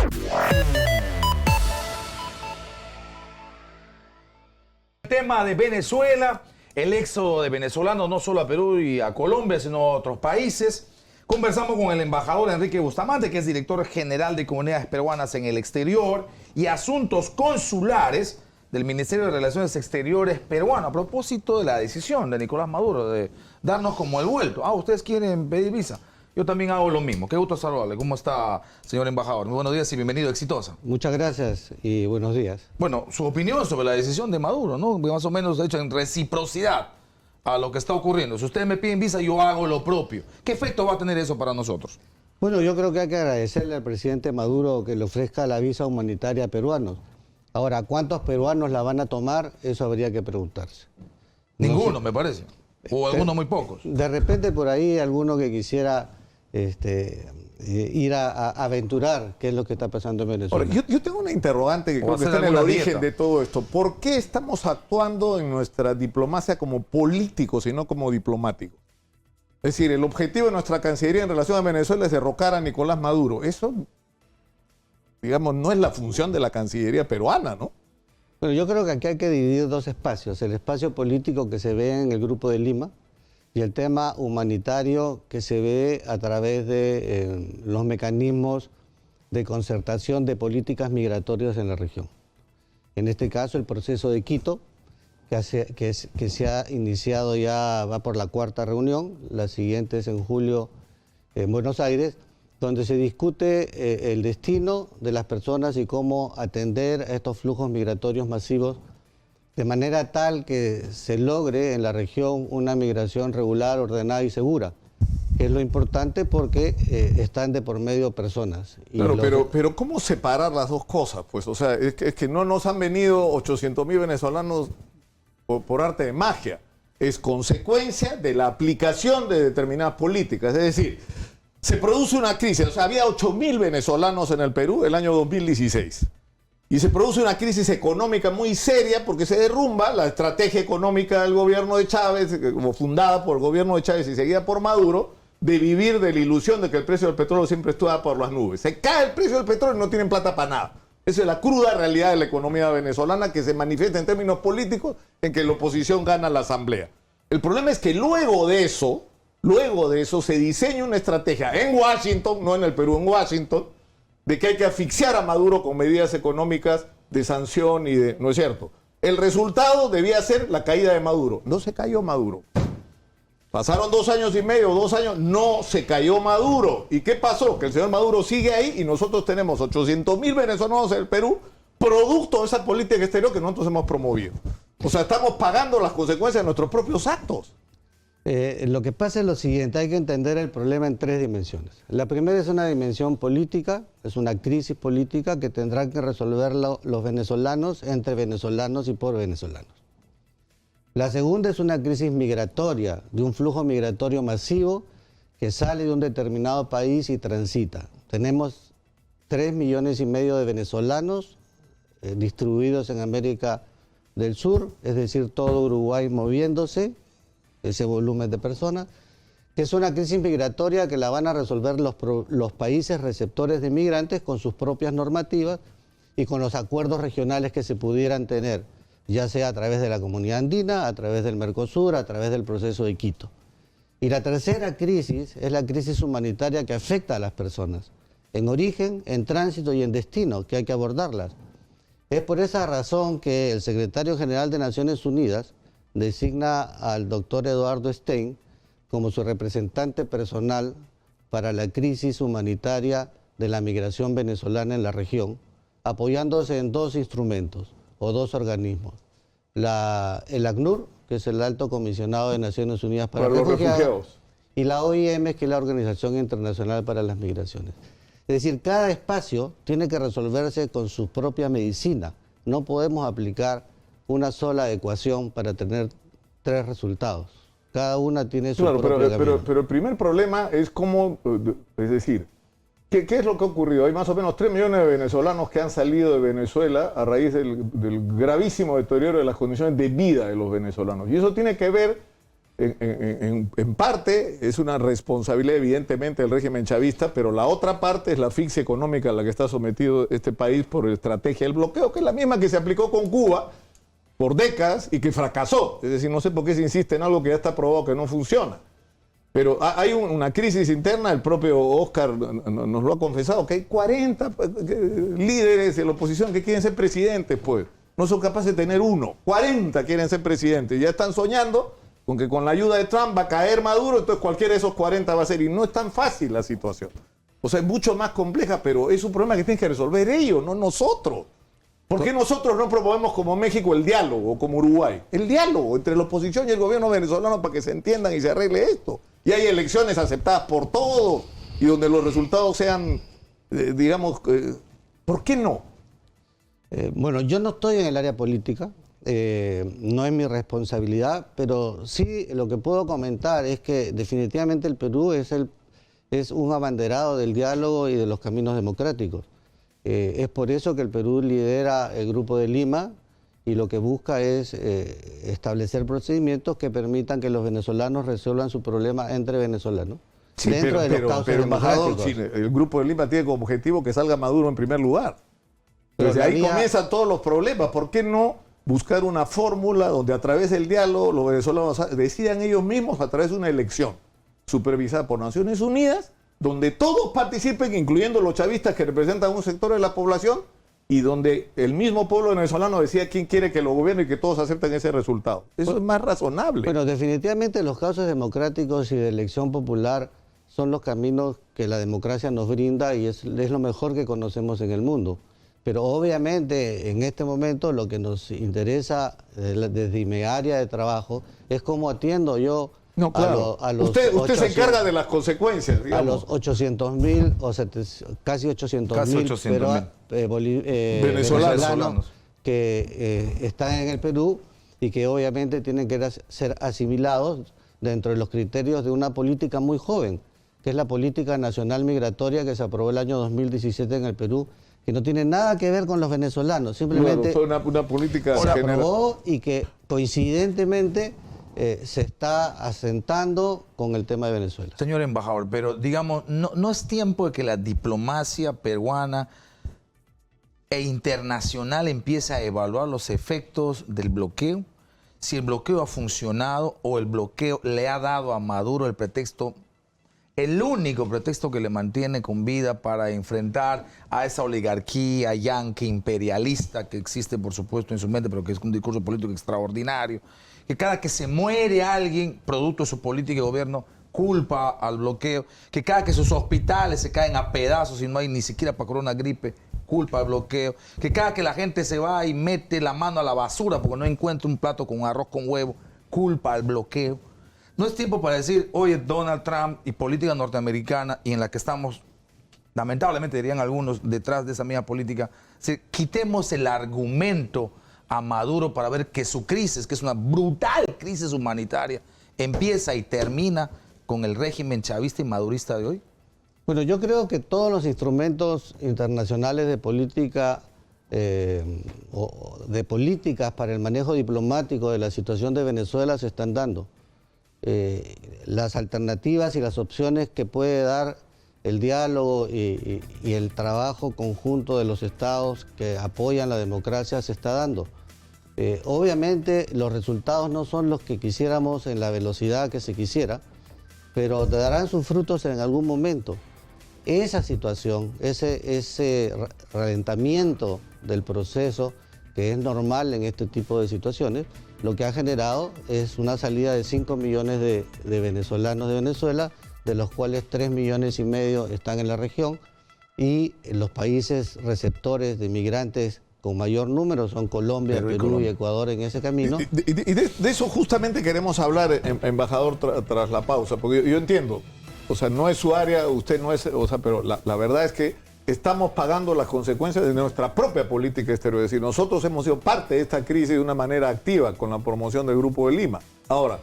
El tema de Venezuela, el éxodo de venezolanos no solo a Perú y a Colombia, sino a otros países. Conversamos con el embajador Enrique Bustamante, que es director general de Comunidades Peruanas en el Exterior y Asuntos Consulares del Ministerio de Relaciones Exteriores peruano, a propósito de la decisión de Nicolás Maduro de darnos como el vuelto. Ustedes quieren pedir visa. Yo también hago lo mismo. Qué gusto saludarle. ¿Cómo está, señor embajador? Muy buenos días y bienvenido, exitosa. Muchas gracias y buenos días. Bueno, su opinión sobre la decisión de Maduro, ¿no? Más o menos, de hecho, en reciprocidad a lo que está ocurriendo. Si ustedes me piden visa, yo hago lo propio. ¿Qué efecto va a tener eso para nosotros? Bueno, yo creo que hay que agradecerle al presidente Maduro que le ofrezca la visa humanitaria a peruanos. Ahora, ¿cuántos peruanos la van a tomar? Eso habría que preguntarse. Ninguno, no sé. Me parece. O algunos muy pocos. De repente por ahí alguno que quisiera ir a aventurar qué es lo que está pasando en Venezuela. Ahora, yo tengo una interrogante que creo que hacer está en el alguna origen dieta de todo esto. ¿Por qué estamos actuando en nuestra diplomacia como políticos y no como diplomáticos? Es decir, el objetivo de nuestra Cancillería en relación a Venezuela es derrocar a Nicolás Maduro. Eso, digamos, no es la función de la Cancillería peruana, ¿no? Bueno, yo creo que aquí hay que dividir dos espacios. El espacio político que se ve en el Grupo de Lima y el tema humanitario que se ve a través de los mecanismos de concertación de políticas migratorias en la región. En este caso, el proceso de Quito, que se ha iniciado ya, va por la cuarta reunión, la siguiente es en julio en Buenos Aires, donde se discute el destino de las personas y cómo atender a estos flujos migratorios masivos de manera tal que se logre en la región una migración regular, ordenada y segura, que es lo importante porque están de por medio personas. Claro, pero ¿cómo separar las dos cosas? Pues, o sea, es que no nos han venido 800.000 venezolanos por arte de magia. Es consecuencia de la aplicación de determinadas políticas. Es decir, se produce una crisis. O sea, había 8.000 venezolanos en el Perú el año 2016. Y se produce una crisis económica muy seria porque se derrumba la estrategia económica del gobierno de Chávez, como fundada por el gobierno de Chávez y seguida por Maduro, de vivir de la ilusión de que el precio del petróleo siempre estuvo por las nubes. Se cae el precio del petróleo y no tienen plata para nada. Esa es la cruda realidad de la economía venezolana que se manifiesta en términos políticos en que la oposición gana la asamblea. El problema es que luego de eso se diseña una estrategia en Washington, no en el Perú, en Washington, de que hay que asfixiar a Maduro con medidas económicas de sanción y de... ¿No es cierto? El resultado debía ser la caída de Maduro. No se cayó Maduro. Pasaron 2 años y medio, 2 años, no se cayó Maduro. ¿Y qué pasó? Que el señor Maduro sigue ahí y nosotros tenemos 800.000 venezolanos en el Perú, producto de esa política exterior que nosotros hemos promovido. O sea, estamos pagando las consecuencias de nuestros propios actos. Lo que pasa es lo siguiente, hay que entender el problema en 3 dimensiones. La primera es una dimensión política, es una crisis política que tendrán que resolverlo los venezolanos entre venezolanos y por venezolanos. La segunda es una crisis migratoria, de un flujo migratorio masivo que sale de un determinado país y transita. Tenemos 3,5 millones de venezolanos distribuidos en América del Sur, es decir, todo Uruguay moviéndose, ese volumen de personas, que es una crisis migratoria que la van a resolver los países receptores de migrantes con sus propias normativas y con los acuerdos regionales que se pudieran tener, ya sea a través de la Comunidad Andina, a través del Mercosur, a través del proceso de Quito. Y la tercera crisis es la crisis humanitaria que afecta a las personas, en origen, en tránsito y en destino, que hay que abordarlas. Es por esa razón que el secretario general de Naciones Unidas designa al doctor Eduardo Stein como su representante personal para la crisis humanitaria de la migración venezolana en la región, apoyándose en 2 instrumentos o 2 organismos. El ACNUR, que es el Alto Comisionado de Naciones Unidas para los Refugiados, y la OIM, que es la Organización Internacional para las Migraciones. Es decir, cada espacio tiene que resolverse con su propia medicina. No podemos aplicar una sola ecuación para tener 3 resultados. Cada una tiene su propio camino. Pero el primer problema es cómo, es decir, ¿qué es lo que ha ocurrido? Hay más o menos 3 millones de venezolanos que han salido de Venezuela a raíz del gravísimo deterioro de las condiciones de vida de los venezolanos. Y eso tiene que ver en parte es una responsabilidad evidentemente del régimen chavista, pero la otra parte es la asfixia económica a la que está sometido este país por la estrategia del bloqueo, que es la misma que se aplicó con Cuba por décadas y que fracasó. Es decir, no sé por qué se insiste en algo que ya está probado que no funciona. Pero hay una crisis interna, el propio Oscar nos lo ha confesado, que hay 40 líderes de la oposición que quieren ser presidentes, pues. No son capaces de tener uno. 40 quieren ser presidentes. Ya están soñando con que con la ayuda de Trump va a caer Maduro, entonces cualquiera de esos 40 va a ser. Y no es tan fácil la situación. O sea, es mucho más compleja, pero es un problema que tienen que resolver ellos, no nosotros. ¿Por qué nosotros no promovemos como México el diálogo, o como Uruguay? El diálogo entre la oposición y el gobierno venezolano para que se entiendan y se arregle esto. Y hay elecciones aceptadas por todos y donde los resultados sean, digamos, ¿por qué no? Bueno, yo no estoy en el área política, no es mi responsabilidad, pero sí lo que puedo comentar es que definitivamente el Perú es un abanderado del diálogo y de los caminos democráticos. Es por eso que el Perú lidera el Grupo de Lima y lo que busca es establecer procedimientos que permitan que los venezolanos resuelvan su problema entre venezolanos. Sí, dentro de los cauces embajador, democráticos. el Grupo de Lima tiene como objetivo que salga Maduro en primer lugar. Pero Desde ahí comienzan todos los problemas. ¿Por qué no buscar una fórmula donde a través del diálogo los venezolanos decidan ellos mismos a través de una elección supervisada por Naciones Unidas, donde todos participen, incluyendo los chavistas que representan un sector de la población, y donde el mismo pueblo venezolano decida quién quiere que lo gobierne y que todos acepten ese resultado? Eso es más razonable. Bueno, definitivamente los cauces democráticos y de elección popular son los caminos que la democracia nos brinda y es lo mejor que conocemos en el mundo. Pero obviamente en este momento lo que nos interesa desde mi área de trabajo es cómo atiendo yo No, claro. a los usted 800, se encarga de las consecuencias, digamos. a los 800.000 o casi 800.000 venezolanos que están en el Perú y que obviamente tienen que ser asimilados dentro de los criterios de una política muy joven, que es la política nacional migratoria que se aprobó el año 2017 en el Perú, que no tiene nada que ver con los venezolanos, simplemente fue una política se aprobó y que coincidentemente se está asentando con el tema de Venezuela. Señor embajador, pero digamos, no es tiempo de que la diplomacia peruana e internacional empiece a evaluar los efectos del bloqueo, si el bloqueo ha funcionado o el bloqueo le ha dado a Maduro el único pretexto que le mantiene con vida para enfrentar a esa oligarquía yanqui imperialista que existe, por supuesto, en su mente, pero que es un discurso político extraordinario, que cada que se muere alguien, producto de su política de gobierno, culpa al bloqueo, que cada que sus hospitales se caen a pedazos y no hay ni siquiera para curar una gripe, culpa al bloqueo, que cada que la gente se va y mete la mano a la basura porque no encuentra un plato con arroz con huevo, culpa al bloqueo. No es tiempo para decir, oye, Donald Trump y política norteamericana, y en la que estamos, lamentablemente dirían algunos, detrás de esa misma política, quitemos el argumento a Maduro para ver que su crisis, que es una brutal crisis humanitaria, empieza y termina con el régimen chavista y madurista de hoy. Bueno, yo creo que todos los instrumentos internacionales de política o de políticas para el manejo diplomático de la situación de Venezuela se están dando. Las alternativas y las opciones que puede dar el diálogo y el trabajo conjunto de los estados que apoyan la democracia se está dando. Obviamente los resultados no son los que quisiéramos en la velocidad que se quisiera, pero darán sus frutos en algún momento. Esa situación, ese ralentamiento del proceso, que es normal en este tipo de situaciones, lo que ha generado es una salida de 5 millones de venezolanos de Venezuela, de los cuales 3,5 millones están en la región, y los países receptores de migrantes con mayor número son Colombia, Perú y Ecuador en ese camino. Y de eso justamente queremos hablar, embajador, tras la pausa, porque yo entiendo, o sea, no es su área, usted no es, o sea, pero la verdad es que estamos pagando las consecuencias de nuestra propia política exterior. Es decir, nosotros hemos sido parte de esta crisis de una manera activa con la promoción del Grupo de Lima. Ahora,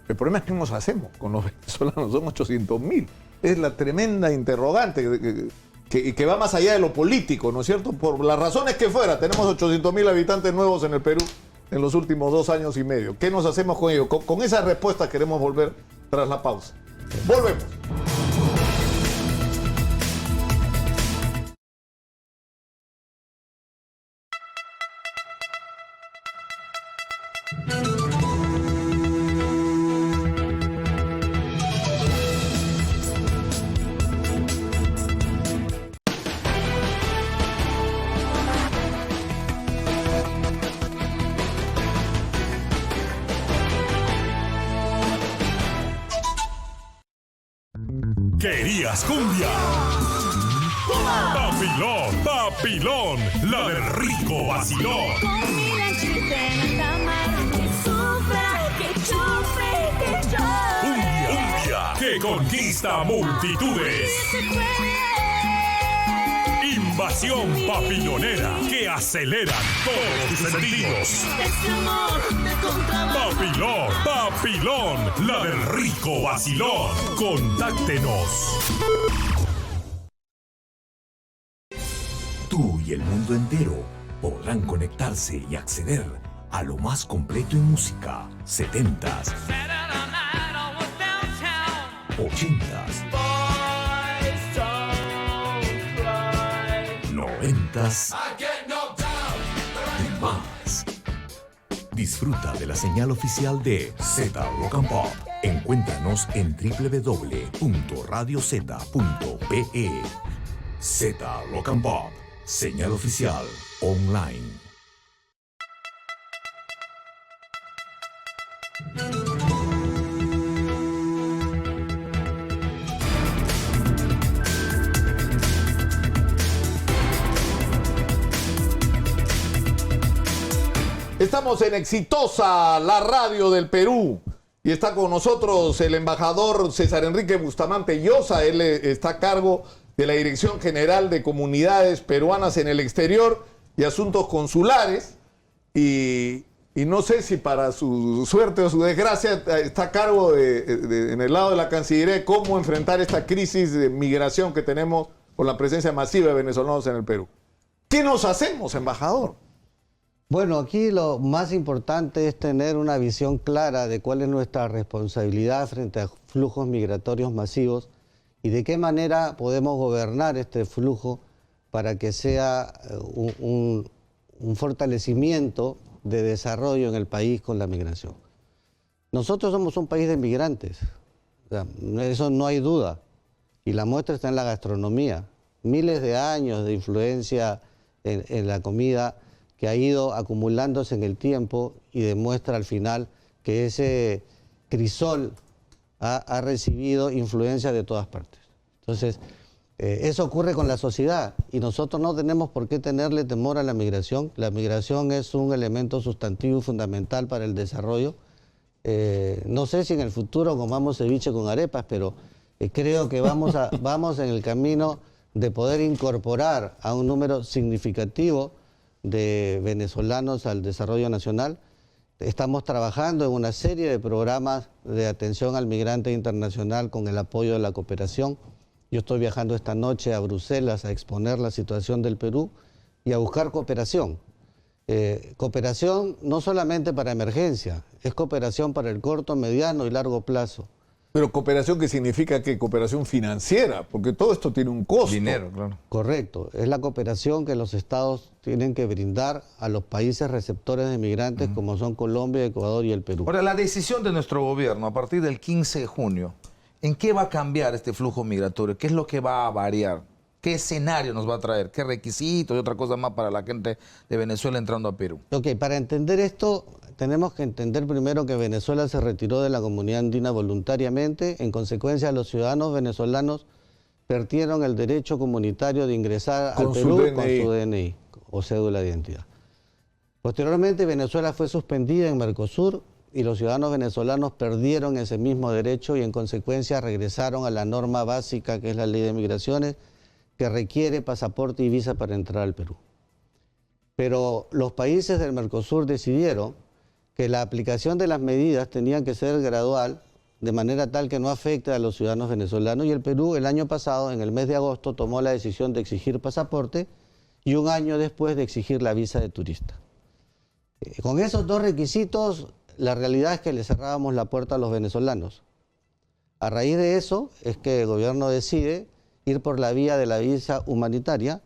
el problema es qué nos hacemos con los venezolanos, son 800.000. Es la tremenda interrogante que va más allá de lo político, ¿no es cierto? Por las razones que fuera, tenemos 800.000 habitantes nuevos en el Perú. en los últimos 2 años y medio. ¿Qué nos hacemos con ello? Con esa respuesta queremos volver tras la pausa. Volvemos. ¿Querías cumbia? Papilón, papilón, la del rico vacilón. Con mi lanchita en la mar, que sufra, que chufre, que llore. Cumbia que conquista multitudes. Invasión papilonera que acelera todos tus sentidos. Este amor de contrabando. Papilón, papilón, la del rico vacilón. Contáctenos. Tú y el mundo entero podrán conectarse y acceder a lo más completo en música, 70s, 80s, 90s y más. Disfruta de la señal oficial de Z Rock and Pop. Encuéntranos en www.radioz.pe. Z Rock and Pop, señal oficial online. Estamos en Exitosa, la radio del Perú, y está con nosotros el embajador César Enrique Bustamante Llosa. Él está a cargo de la Dirección General de Comunidades Peruanas en el Exterior y Asuntos Consulares, y no sé si para su suerte o su desgracia está a cargo en el lado de la Cancillería cómo enfrentar esta crisis de migración que tenemos por la presencia masiva de venezolanos en el Perú. ¿Qué nos hacemos, embajador? Bueno, aquí lo más importante es tener una visión clara de cuál es nuestra responsabilidad frente a flujos migratorios masivos y de qué manera podemos gobernar este flujo para que sea un fortalecimiento de desarrollo en el país con la migración. Nosotros somos un país de migrantes, o sea, eso no hay duda, y la muestra está en la gastronomía. Miles de años de influencia en la comida que ha ido acumulándose en el tiempo y demuestra al final que ese crisol ha recibido influencia de todas partes. Entonces, eso ocurre con la sociedad y nosotros no tenemos por qué tenerle temor a la migración. La migración es un elemento sustantivo y fundamental para el desarrollo. No sé si en el futuro comamos ceviche con arepas, pero creo que vamos en el camino de poder incorporar a un número significativo de venezolanos al desarrollo nacional. Estamos trabajando en una serie de programas de atención al migrante internacional con el apoyo de la cooperación. Yo estoy viajando esta noche a Bruselas a exponer la situación del Perú y a buscar cooperación. Cooperación no solamente para emergencia, es cooperación para el corto, mediano y largo plazo. Pero cooperación, ¿qué significa? Que cooperación financiera, porque todo esto tiene un costo. Dinero, claro. Correcto, es la cooperación que los estados tienen que brindar a los países receptores de migrantes como son Colombia, Ecuador y el Perú. Ahora, la decisión de nuestro gobierno a partir del 15 de junio, ¿en qué va a cambiar este flujo migratorio? ¿Qué es lo que va a variar? ¿Qué escenario nos va a traer? ¿Qué requisitos y otra cosa más para la gente de Venezuela entrando a Perú? Ok, para entender esto tenemos que entender primero que Venezuela se retiró de la Comunidad Andina voluntariamente. En consecuencia, los ciudadanos venezolanos perdieron el derecho comunitario de ingresar al Perú con su DNI o cédula de identidad. Posteriormente, Venezuela fue suspendida en Mercosur y los ciudadanos venezolanos perdieron ese mismo derecho y en consecuencia regresaron a la norma básica que es la Ley de Migraciones, que requiere pasaporte y visa para entrar al Perú. Pero los países del Mercosur decidieron que la aplicación de las medidas tenía que ser gradual, de manera tal que no afecte a los ciudadanos venezolanos, y el Perú el año pasado, en el mes de agosto, tomó la decisión de exigir pasaporte y un año después de exigir la visa de turista. Con esos dos requisitos, la realidad es que le cerrábamos la puerta a los venezolanos. A raíz de eso es que el gobierno decide ir por la vía de la visa humanitaria,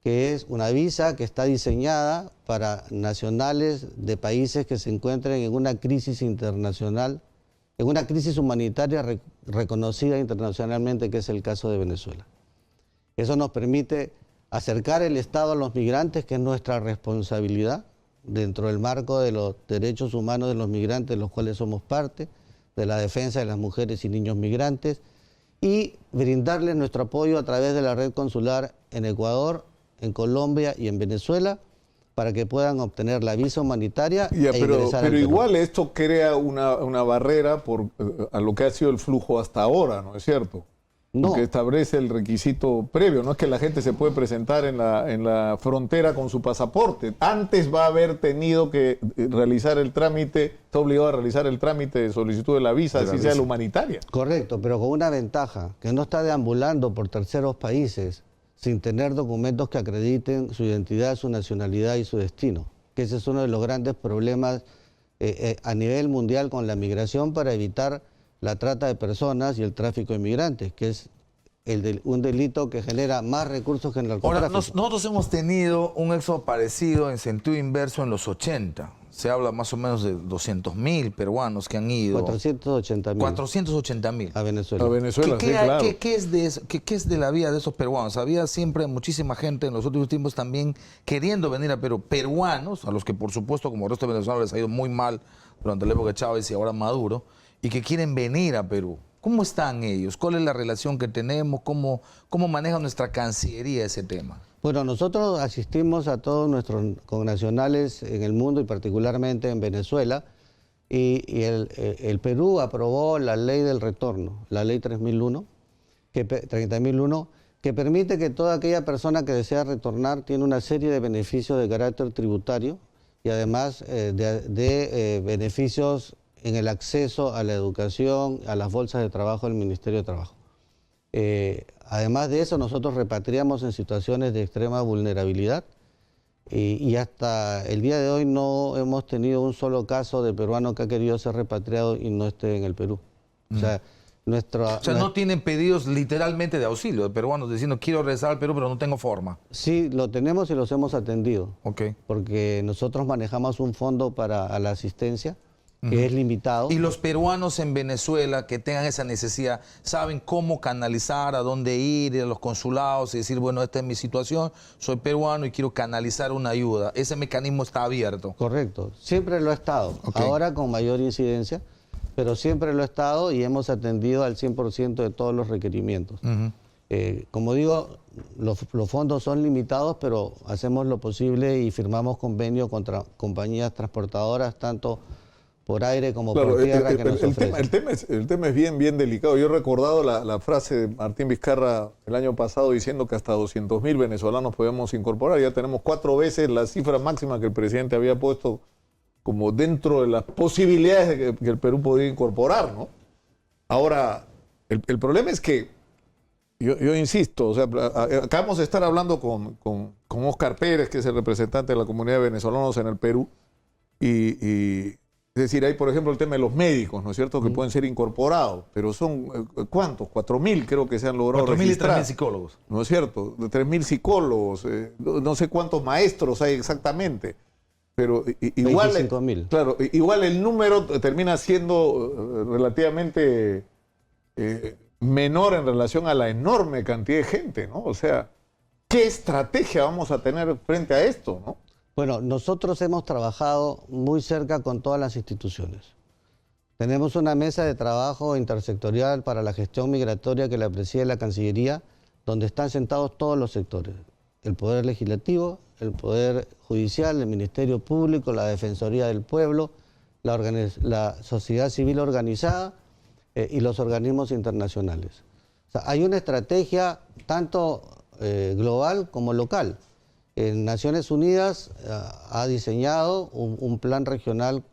que es una visa que está diseñada para nacionales de países que se encuentren en una crisis internacional, en una crisis humanitaria reconocida internacionalmente, que es el caso de Venezuela. Eso nos permite acercar el Estado a los migrantes, que es nuestra responsabilidad, dentro del marco de los derechos humanos de los migrantes, de los cuales somos parte, de la defensa de las mujeres y niños migrantes, y brindarles nuestro apoyo a través de la red consular en Ecuador, en Colombia y en Venezuela, para que puedan obtener la visa humanitaria Ya, e ingresar al pero Perú. igual esto crea una barrera a lo que ha sido el flujo hasta ahora, ¿no es cierto? No. Porque establece el requisito previo. No es que la gente se puede presentar en la frontera con su pasaporte. Antes va a haber tenido que realizar el trámite, está obligado a realizar el trámite de solicitud de la visa, así sea la humanitaria. Correcto, pero con una ventaja, que no está deambulando por terceros países sin tener documentos que acrediten su identidad, su nacionalidad y su destino. Que ese es uno de los grandes problemas a nivel mundial con la migración, para evitar la trata de personas y el tráfico de migrantes, que es un delito que genera más recursos que el Ahora, narcotráfico. nosotros hemos tenido un éxodo parecido en sentido inverso en los 80. Se habla más o menos de 200.000 peruanos que han ido. 480.000 480.000. a Venezuela. A Venezuela, sí, claro. ¿Qué es de eso? ¿Qué es de la vida de esos peruanos? Había siempre muchísima gente en los últimos tiempos también queriendo venir a Perú. Peruanos, a los que por supuesto como el resto de venezolanos les ha ido muy mal durante la época de Chávez y ahora Maduro, y que quieren venir a Perú. ¿Cómo están ellos? ¿Cuál es la relación que tenemos? ¿Cómo maneja nuestra Cancillería ese tema? Bueno, nosotros asistimos a todos nuestros connacionales en el mundo y particularmente en Venezuela, y el Perú aprobó la ley del retorno, la ley 3001, que permite que toda aquella persona que desea retornar tiene una serie de beneficios de carácter tributario y además de beneficios en el acceso a la educación, a las bolsas de trabajo del Ministerio de Trabajo. Además de eso, nosotros repatriamos en situaciones de extrema vulnerabilidad y hasta el día de hoy no hemos tenido un solo caso de peruano que ha querido ser repatriado y no esté en el Perú. O sea, no tienen pedidos literalmente de auxilio de peruanos diciendo quiero regresar al Perú pero no tengo forma. Sí, lo tenemos y los hemos atendido. Ok. Porque nosotros manejamos un fondo para la asistencia que es limitado. Y los peruanos en Venezuela que tengan esa necesidad, ¿saben cómo canalizar, a dónde ir a los consulados y decir, bueno, esta es mi situación, soy peruano y quiero canalizar una ayuda? Ese mecanismo está abierto. Correcto, siempre lo ha estado, Ok. ahora con mayor incidencia, pero siempre lo ha estado y hemos atendido al 100% de todos los requerimientos. Como digo, los fondos son limitados, pero hacemos lo posible y firmamos convenios contra compañías transportadoras, tanto por aire como por tierra, que nos ofrecen. El tema es bien delicado. Yo he recordado la frase de Martín Vizcarra el año pasado diciendo que hasta 200.000 venezolanos podemos incorporar. Ya tenemos 4 veces la cifra máxima que el presidente había puesto como dentro de las posibilidades de que el Perú podía incorporar, ¿no? Ahora, el problema es que, yo insisto, o sea, acabamos de estar hablando con Óscar Pérez, que es el representante de la comunidad de venezolanos en el Perú, y es decir, hay, por ejemplo, el tema de los médicos, ¿no es cierto?, que pueden ser incorporados, pero son, ¿cuántos? 4.000 creo que se han logrado 4.000 y registrar. 3.000 psicólogos. ¿No es cierto? 3.000 psicólogos, no sé cuántos maestros hay exactamente, pero igual, 25.000. claro, igual el número termina siendo relativamente menor en relación a la enorme cantidad de gente, ¿no? O sea, ¿qué estrategia vamos a tener frente a esto, no? Bueno, nosotros hemos trabajado muy cerca con todas las instituciones. Tenemos una mesa de trabajo intersectorial para la gestión migratoria que la preside la Cancillería, donde están sentados todos los sectores: el Poder Legislativo, el Poder Judicial, el Ministerio Público, la Defensoría del Pueblo, la sociedad civil organizada y los organismos internacionales. O sea, hay una estrategia tanto global como local. Naciones Unidas ha diseñado un plan regional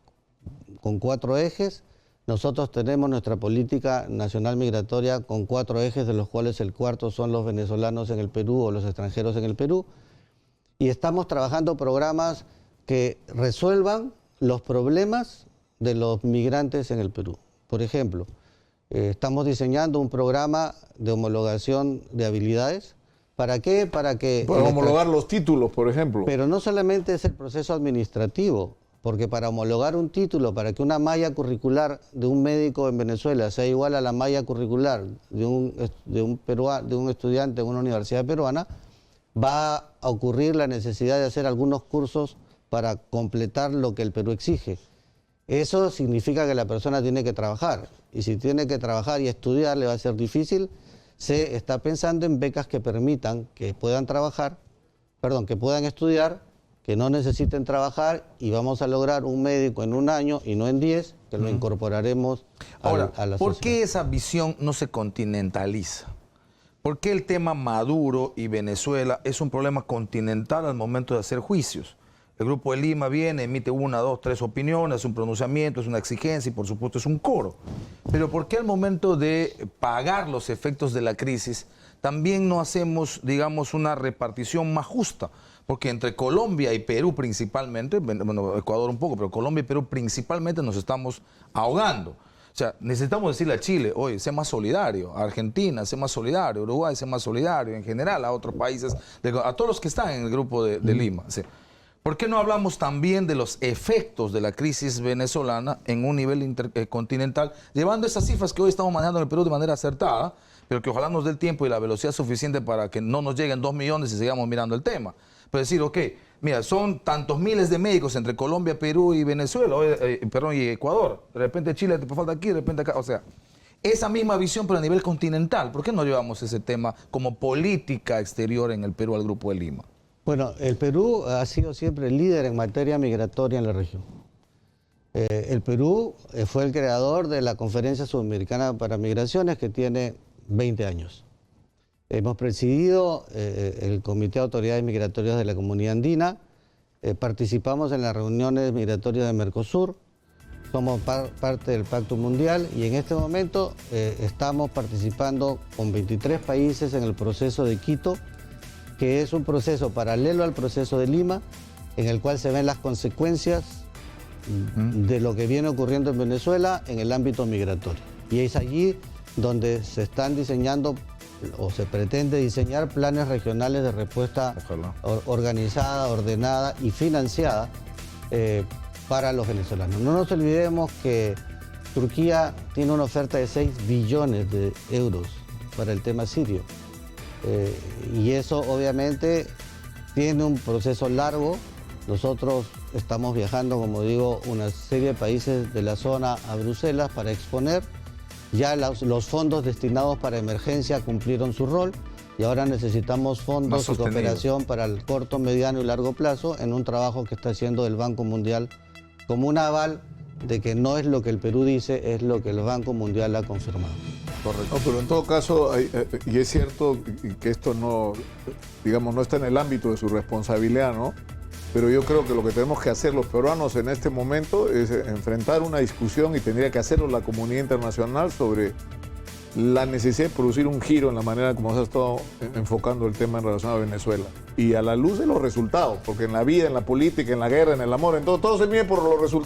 con 4 ejes. Nosotros tenemos nuestra política nacional migratoria con 4 ejes, de los cuales el cuarto son los venezolanos en el Perú o los extranjeros en el Perú. Y estamos trabajando programas que resuelvan los problemas de los migrantes en el Perú. Por ejemplo, estamos diseñando un programa de homologación de habilidades. ¿Para qué? Para que... Para homologar los títulos, por ejemplo. Pero no solamente es el proceso administrativo, porque para homologar un título, para que una malla curricular de un médico en Venezuela sea igual a la malla curricular de un estudiante en una universidad peruana, va a ocurrir la necesidad de hacer algunos cursos para completar lo que el Perú exige. Eso significa que la persona tiene que trabajar, y si tiene que trabajar y estudiar le va a ser difícil. Se está pensando en becas que permitan que puedan trabajar, que puedan estudiar, que no necesiten trabajar, y vamos a lograr un médico en un año y no en 10, que lo incorporaremos Ahora, a la ¿por sociedad. qué esa visión no se continentaliza? ¿Por qué el tema Maduro y Venezuela es un problema continental al momento de hacer juicios? El Grupo de Lima viene, emite 1, 2, 3 opiniones, un pronunciamiento, es una exigencia y por supuesto es un coro. Pero ¿por qué al momento de pagar los efectos de la crisis también no hacemos, digamos, una repartición más justa? Porque entre Colombia y Perú principalmente, bueno, Ecuador un poco, pero Colombia y Perú principalmente nos estamos ahogando. O sea, necesitamos decirle a Chile, oye, sé más solidario, a Argentina, sé más solidario, a Uruguay, sé más solidario, en general a otros países, a todos los que están en el Grupo de Lima. ¿Sí? ¿Por qué no hablamos también de los efectos de la crisis venezolana en un nivel intercontinental, llevando esas cifras que hoy estamos manejando en el Perú de manera acertada, pero que ojalá nos dé el tiempo y la velocidad suficiente para que no nos lleguen 2 millones y sigamos mirando el tema? Pero decir, ok, mira, son tantos miles de médicos entre Colombia, Perú y Venezuela, perdón, y Ecuador. De repente Chile te falta aquí, de repente acá. O sea, esa misma visión pero a nivel continental. ¿Por qué no llevamos ese tema como política exterior en el Perú al Grupo de Lima? Bueno, el Perú ha sido siempre líder en materia migratoria en la región. El Perú fue el creador de la Conferencia Sudamericana para Migraciones, que tiene 20 años. Hemos presidido el Comité de Autoridades Migratorias de la Comunidad Andina, participamos en las reuniones migratorias de Mercosur, somos parte del Pacto Mundial y en este momento estamos participando con 23 países en el proceso de Quito, que es un proceso paralelo al proceso de Lima, en el cual se ven las consecuencias de lo que viene ocurriendo en Venezuela en el ámbito migratorio. Y es allí donde se están diseñando o se pretende diseñar planes regionales de respuesta organizada, ordenada y financiada para los venezolanos. No nos olvidemos que Turquía tiene una oferta de 6 billones de euros para el tema sirio. Y eso obviamente tiene un proceso largo. Nosotros estamos viajando, como digo, una serie de países de la zona a Bruselas para exponer. Ya los fondos destinados para emergencia cumplieron su rol y ahora necesitamos fondos y cooperación para el corto, mediano y largo plazo en un trabajo que está haciendo el Banco Mundial como un aval de que no es lo que el Perú dice, es lo que el Banco Mundial ha confirmado. Correcto. No, pero en todo caso, y es cierto que esto no, digamos, no está en el ámbito de su responsabilidad, ¿no? Pero yo creo que lo que tenemos que hacer los peruanos en este momento es enfrentar una discusión, y tendría que hacerlo la comunidad internacional, sobre la necesidad de producir un giro en la manera como se ha estado enfocando el tema en relación a Venezuela. Y a la luz de los resultados, porque en la vida, en la política, en la guerra, en el amor, en todo se mide por los resultados.